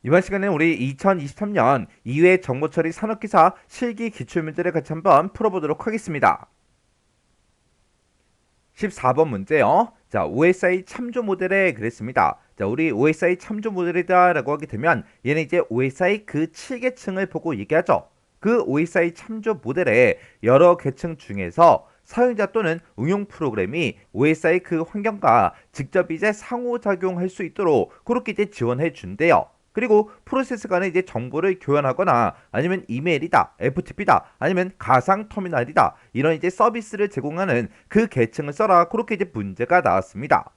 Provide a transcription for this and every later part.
이번 시간에는 우리 2023년 2회 정보처리 산업기사 실기 기출문제를 같이 한번 풀어보도록 하겠습니다. 14번 문제요. 자, OSI 참조 모델에 그랬습니다. 자, 우리 OSI 참조 모델이다라고 하게 되면 얘는 이제 OSI 그 7계층을 보고 얘기하죠. 그 OSI 참조 모델의 여러 계층 중에서 사용자 또는 응용 프로그램이 OSI 그 환경과 직접 이제 상호작용할 수 있도록 그렇게 이제 지원해 준대요. 그리고 프로세스 간에 이제 정보를 교환하거나 아니면 이메일이다, FTP다, 아니면 가상 터미널이다 이런 이제 서비스를 제공하는 그 계층을 써라 그렇게 이제 문제가 나왔습니다.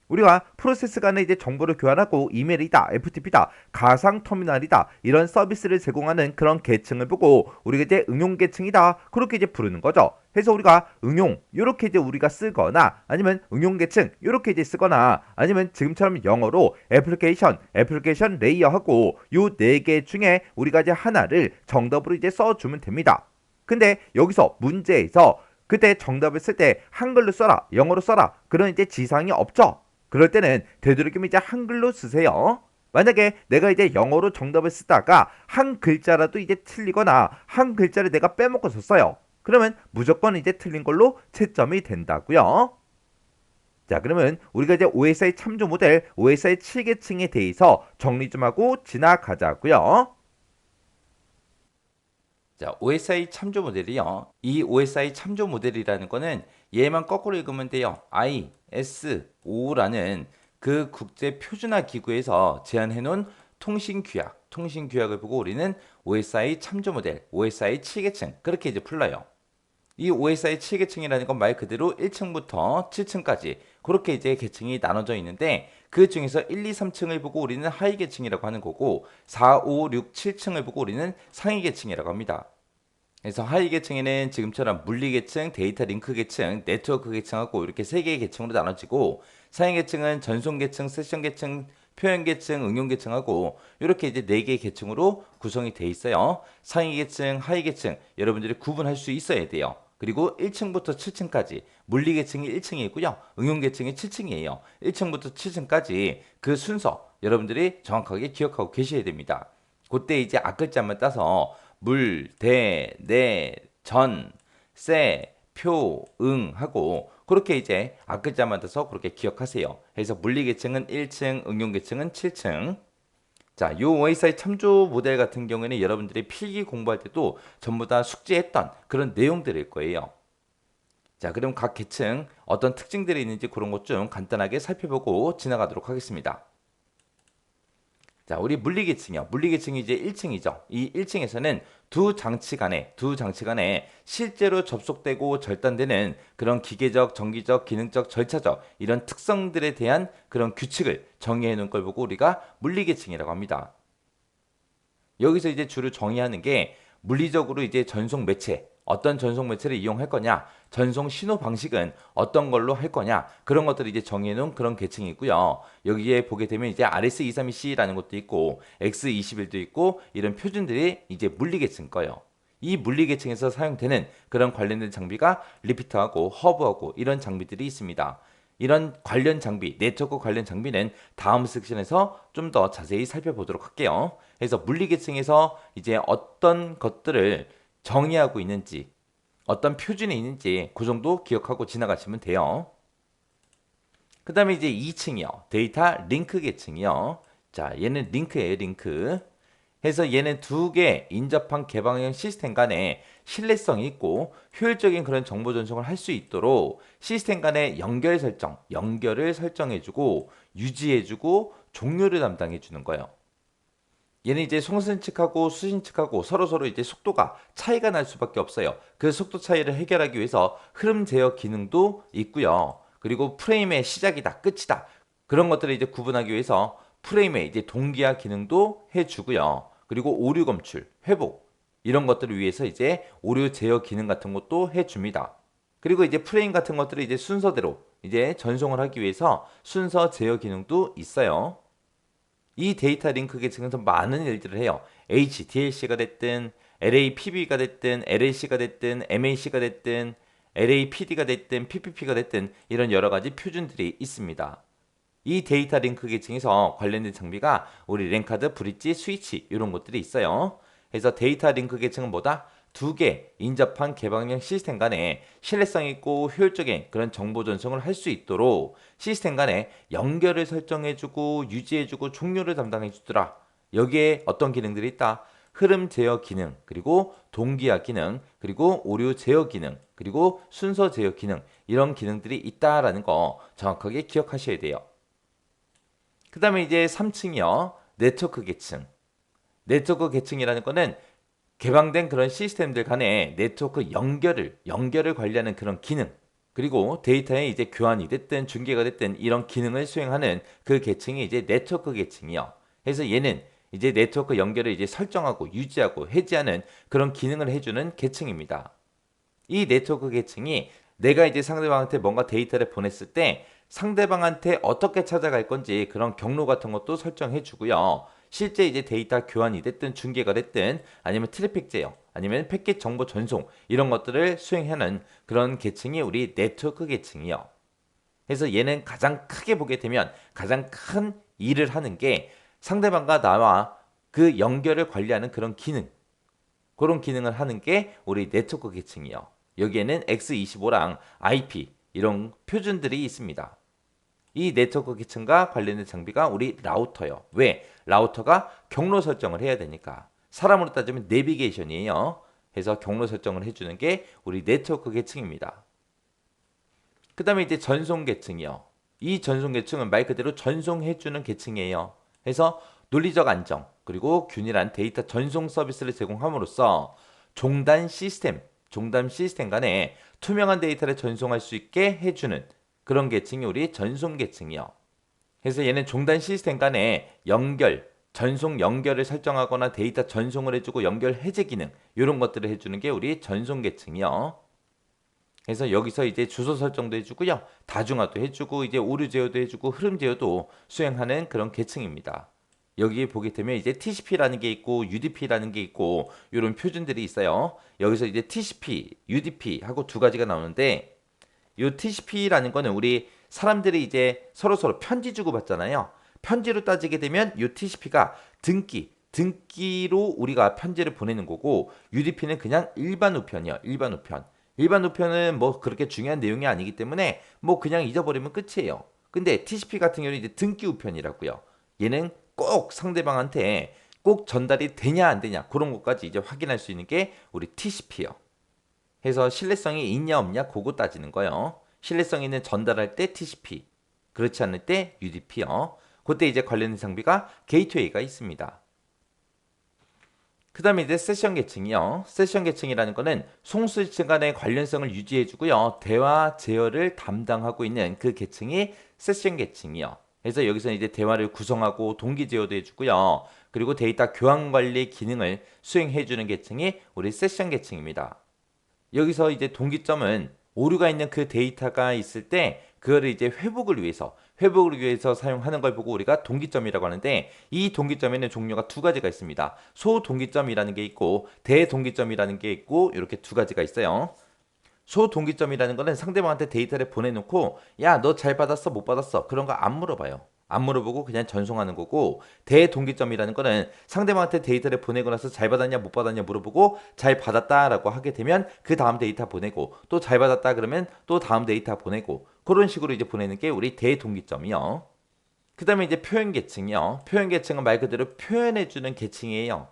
우리가 프로세스 간에 이제 정보를 교환하고 이메일이다, FTP다, 가상 터미널이다 이런 서비스를 제공하는 그런 계층을 보고 우리가 이제 응용 계층이다 그렇게 이제 부르는 거죠. 그래서 우리가 응용 이렇게 이제 우리가 쓰거나 아니면 응용 계층 이렇게 이제 쓰거나 아니면 지금처럼 영어로 애플리케이션 레이어하고 요 네 개 중에 우리가 이제 하나를 정답으로 이제 써주면 됩니다. 근데 여기서 문제에서 그때 정답을 쓸 때 한글로 써라, 영어로 써라 그런 이제 지상이 없죠. 그럴 때는 되도록이면 이제 한글로 쓰세요. 만약에 내가 이제 영어로 정답을 쓰다가 한 글자라도 이제 틀리거나 한 글자를 내가 빼먹고 썼어요. 그러면 무조건 이제 틀린 걸로 채점이 된다고요. 자, 그러면 우리가 이제 OSI 참조 모델 OSI 7계층에 대해서 정리 좀 하고 지나가자고요. 자, OSI 참조 모델이요. 이 OSI 참조 모델이라는 거는 얘만 거꾸로 읽으면 돼요. ISO라는 그 국제 표준화 기구에서 제안해 놓은 통신 규약을 보고 우리는 OSI 참조 모델, OSI 7계층 그렇게 이제 불러요. 이 OSI 7계층이라는 건 말 그대로 1층부터 7층까지 그렇게 이제 계층이 나눠져 있는데 그 중에서 1, 2, 3층을 보고 우리는 하위 계층이라고 하는 거고 4, 5, 6, 7층을 보고 우리는 상위 계층이라고 합니다. 그래서 하위 계층에는 지금처럼 물리 계층, 데이터 링크 계층, 네트워크 계층하고 이렇게 세 개의 계층으로 나눠지고 상위 계층은 전송 계층, 세션 계층, 표현 계층, 응용 계층하고 이렇게 이제 네 개의 계층으로 구성이 돼 있어요. 상위 계층, 하위 계층 여러분들이 구분할 수 있어야 돼요. 그리고 1층부터 7층까지 물리 계층이 1층이고요. 응용 계층이 7층이에요. 1층부터 7층까지 그 순서 여러분들이 정확하게 기억하고 계셔야 됩니다. 그때 이제 앞글자만 따서 물, 대, 내, 전, 세, 표, 응 하고 그렇게 이제 앞글자만 따서 그렇게 기억하세요. 그래서 물리 계층은 1층, 응용 계층은 7층. 자, 요 OSI 참조 모델 같은 경우에는 여러분들이 필기 공부할 때도 전부 다 숙지했던 그런 내용들일 거예요. 자, 그럼 각 계층 어떤 특징들이 있는지 그런 것 좀 간단하게 살펴보고 지나가도록 하겠습니다. 자, 우리 물리계층이요. 물리계층이 이제 1층이죠. 이 1층에서는 두 장치 간에 실제로 접속되고 절단되는 그런 기계적, 정기적, 기능적, 절차적 이런 특성들에 대한 그런 규칙을 정의해 놓은 걸 보고 우리가 물리계층이라고 합니다. 여기서 이제 주로 정의하는 게 물리적으로 이제 전송 매체, 어떤 전송 매체를 이용할 거냐, 전송 신호 방식은 어떤 걸로 할 거냐, 그런 것들을 이제 정해 놓은 그런 계층이 있고요. 여기에 보게 되면 이제 RS232C라는 것도 있고, X21도 있고, 이런 표준들이 이제 물리 계층 거예요. 이 물리 계층에서 사용되는 그런 관련된 장비가 리피터하고 허브하고 이런 장비들이 있습니다. 이런 관련 장비, 네트워크 관련 장비는 다음 섹션에서 좀 더 자세히 살펴보도록 할게요. 그래서 물리계층에서 이제 어떤 것들을 정의하고 있는지, 어떤 표준이 있는지 그 정도 기억하고 지나가시면 돼요. 그 다음에 이제 2층이요. 데이터 링크 계층이요. 자, 얘는 링크예요, 링크. 해서 얘는 두 개 인접한 개방형 시스템 간에 신뢰성이 있고 효율적인 그런 정보 전송을 할 수 있도록 시스템 간의 연결을 설정해주고 유지해주고 종료를 담당해주는 거예요. 얘는 이제 송신 측하고 수신 측하고 서로서로 이제 속도가 차이가 날 수밖에 없어요. 그 속도 차이를 해결하기 위해서 흐름 제어 기능도 있고요. 그리고 프레임의 시작이다, 끝이다. 그런 것들을 이제 구분하기 위해서 프레임의 이제 동기화 기능도 해주고요. 그리고 오류 검출, 회복 이런 것들을 위해서 이제 오류 제어 기능 같은 것도 해줍니다. 그리고 이제 프레임 같은 것들을 이제 순서대로 이제 전송을 하기 위해서 순서 제어 기능도 있어요. 이 데이터 링크 계층에서 많은 일들을 해요. HDLC가 됐든 LAPB가 됐든 LAC가 됐든 MAC가 됐든 LAPD가 됐든 PPP가 됐든 이런 여러 가지 표준들이 있습니다. 이 데이터 링크 계층에서 관련된 장비가 우리 랜카드, 브릿지, 스위치 이런 것들이 있어요. 그래서 데이터 링크 계층은 뭐다? 두 개 인접한 개방형 시스템 간에 신뢰성 있고 효율적인 그런 정보 전송을 할 수 있도록 시스템 간에 연결을 설정해주고 유지해주고 종료를 담당해주더라. 여기에 어떤 기능들이 있다? 흐름 제어 기능, 그리고 동기화 기능, 그리고 오류 제어 기능, 그리고 순서 제어 기능 이런 기능들이 있다라는 거 정확하게 기억하셔야 돼요. 그 다음에 이제 3층이요. 네트워크 계층. 네트워크 계층이라는 거는 개방된 그런 시스템들 간에 네트워크 연결을 관리하는 그런 기능, 그리고 데이터의 이제 교환이 됐든 중계가 됐든 이런 기능을 수행하는 그 계층이 이제 네트워크 계층이요. 그래서 얘는 이제 네트워크 연결을 이제 설정하고 유지하고 해지하는 그런 기능을 해주는 계층입니다. 이 네트워크 계층이 내가 이제 상대방한테 뭔가 데이터를 보냈을 때 상대방한테 어떻게 찾아갈 건지 그런 경로 같은 것도 설정해 주고요. 실제 이제 데이터 교환이 됐든 중계가 됐든 아니면 트래픽 제어 아니면 패킷 정보 전송 이런 것들을 수행하는 그런 계층이 우리 네트워크 계층이요. 그래서 얘는 가장 크게 보게 되면 가장 큰 일을 하는 게 상대방과 나와 그 연결을 관리하는 그런 기능을 하는 게 우리 네트워크 계층이요. 여기에는 X25랑 IP 이런 표준들이 있습니다. 이 네트워크 계층과 관련된 장비가 우리 라우터요. 왜? 라우터가 경로 설정을 해야 되니까. 사람으로 따지면 내비게이션이에요. 그래서 경로 설정을 해주는 게 우리 네트워크 계층입니다. 그 다음에 이제 전송 계층이요. 이 전송 계층은 말 그대로 전송해주는 계층이에요. 그래서 논리적 안정, 그리고 균일한 데이터 전송 서비스를 제공함으로써 종단 시스템 간에 투명한 데이터를 전송할 수 있게 해주는 그런 계층이 우리 전송 계층이요. 그래서 얘는 종단 시스템 간에 전송 연결을 설정하거나 데이터 전송을 해주고 연결 해제 기능 이런 것들을 해주는 게 우리 전송 계층이요. 그래서 여기서 이제 주소 설정도 해주고요. 다중화도 해주고 이제 오류 제어도 해주고 흐름 제어도 수행하는 그런 계층입니다. 여기 보게 되면 이제 TCP라는 게 있고 UDP라는 게 있고 이런 표준들이 있어요. 여기서 이제 TCP, UDP 하고 두 가지가 나오는데 이 TCP라는 거는 우리 사람들이 이제 서로 편지 주고 받잖아요. 편지로 따지게 되면 이 TCP가 등기로 우리가 편지를 보내는 거고 UDP는 그냥 일반 우편이요. 일반 우편. 일반 우편은 뭐 그렇게 중요한 내용이 아니기 때문에 뭐 그냥 잊어버리면 끝이에요. 근데 TCP 같은 경우는 이제 등기 우편이라고요. 얘는 꼭 상대방한테 꼭 전달이 되냐 안 되냐 그런 것까지 이제 확인할 수 있는 게 우리 TCP요. 해서 신뢰성이 있냐 없냐 그거 따지는 거예요. 신뢰성 있는 전달할 때 TCP, 그렇지 않을 때 UDP요. 그때 이제 관련된 장비가 게이트웨이가 있습니다. 그 다음에 이제 세션 계층이요. 세션 계층이라는 거는 송수지층 간의 관련성을 유지해주고요. 대화 제어를 담당하고 있는 그 계층이 세션 계층이요. 그래서 여기서 이제 대화를 구성하고 동기 제어도 해주고요. 그리고 데이터 교환 관리 기능을 수행해주는 계층이 우리 세션 계층입니다. 여기서 이제 동기점은 오류가 있는 그 데이터가 있을 때 그거를 이제 회복을 위해서 사용하는 걸 보고 우리가 동기점이라고 하는데 이 동기점에는 종류가 두 가지가 있습니다. 소동기점이라는 게 있고 대동기점이라는 게 있고 이렇게 두 가지가 있어요. 소동기점이라는 거는 상대방한테 데이터를 보내놓고 야, 너 잘 받았어 못 받았어 그런 거 안 물어봐요. 안 물어보고 그냥 전송하는 거고 대동기점이라는 거는 상대방한테 데이터를 보내고 나서 잘 받았냐 못 받았냐 물어보고 잘 받았다라고 하게 되면 그 다음 데이터 보내고 또 잘 받았다 그러면 또 다음 데이터 보내고 그런 식으로 이제 보내는 게 우리 대동기점이요. 그 다음에 이제 표현 계층이요. 표현 계층은 말 그대로 표현해주는 계층이에요.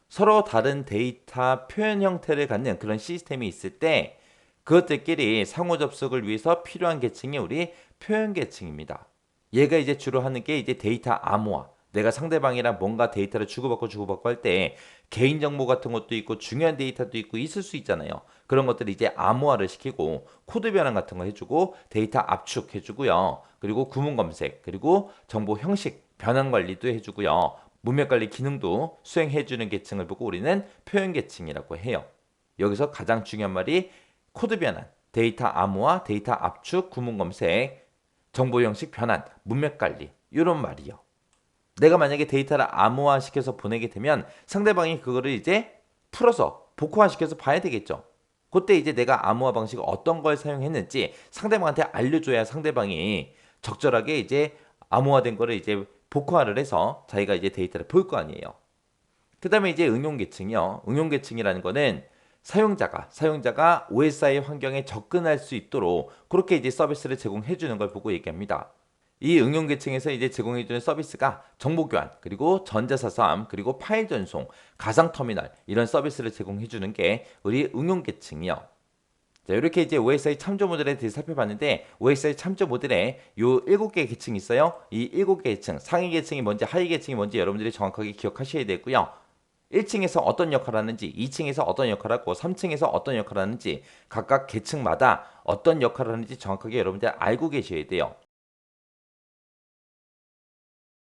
서로 다른 데이터 표현 형태를 갖는 그런 시스템이 있을 때 그것들끼리 상호 접속을 위해서 필요한 계층이 우리 표현 계층입니다. 얘가 이제 주로 하는 게 이제 데이터 암호화. 내가 상대방이랑 뭔가 데이터를 주고받고 할 때 개인정보 같은 것도 있고 중요한 데이터도 있고 있을 수 있잖아요. 그런 것들을 이제 암호화를 시키고 코드 변환 같은 거 해주고 데이터 압축해주고요. 그리고 구문 검색, 그리고 정보 형식 변환 관리도 해주고요. 문맥 관리 기능도 수행해주는 계층을 보고 우리는 표현 계층이라고 해요. 여기서 가장 중요한 말이 코드 변환, 데이터 암호화, 데이터 압축, 구문 검색, 정보 형식 변환, 문맥 관리 이런 말이요. 내가 만약에 데이터를 암호화 시켜서 보내게 되면 상대방이 그거를 이제 풀어서 복호화 시켜서 봐야 되겠죠. 그때 이제 내가 암호화 방식을 어떤 걸 사용했는지 상대방한테 알려줘야 상대방이 적절하게 이제 암호화된 거를 이제 복화를 해서 자기가 이제 데이터를 볼 거 아니에요. 그 다음에 이제 응용 계층이요. 응용 계층이라는 거는 사용자가 OSI 환경에 접근할 수 있도록 그렇게 이제 서비스를 제공해 주는 걸 보고 얘기합니다. 이 응용 계층에서 이제 제공해 주는 서비스가 정보 교환, 그리고 전자사서함, 그리고 파일 전송, 가상 터미널 이런 서비스를 제공해 주는 게 우리 응용 계층이요. 자, 이렇게 이제 OSI 참조 모델에 대해서 살펴봤는데 OSI 참조 모델에 요 7개 계층이 있어요. 이 7개 계층, 상위 계층이 뭔지 하위 계층이 뭔지 여러분들이 정확하게 기억하셔야 되고요. 1층에서 어떤 역할을 하는지, 2층에서 어떤 역할을 하고 3층에서 어떤 역할을 하는지 각각 계층마다 어떤 역할을 하는지 정확하게 여러분들 알고 계셔야 돼요.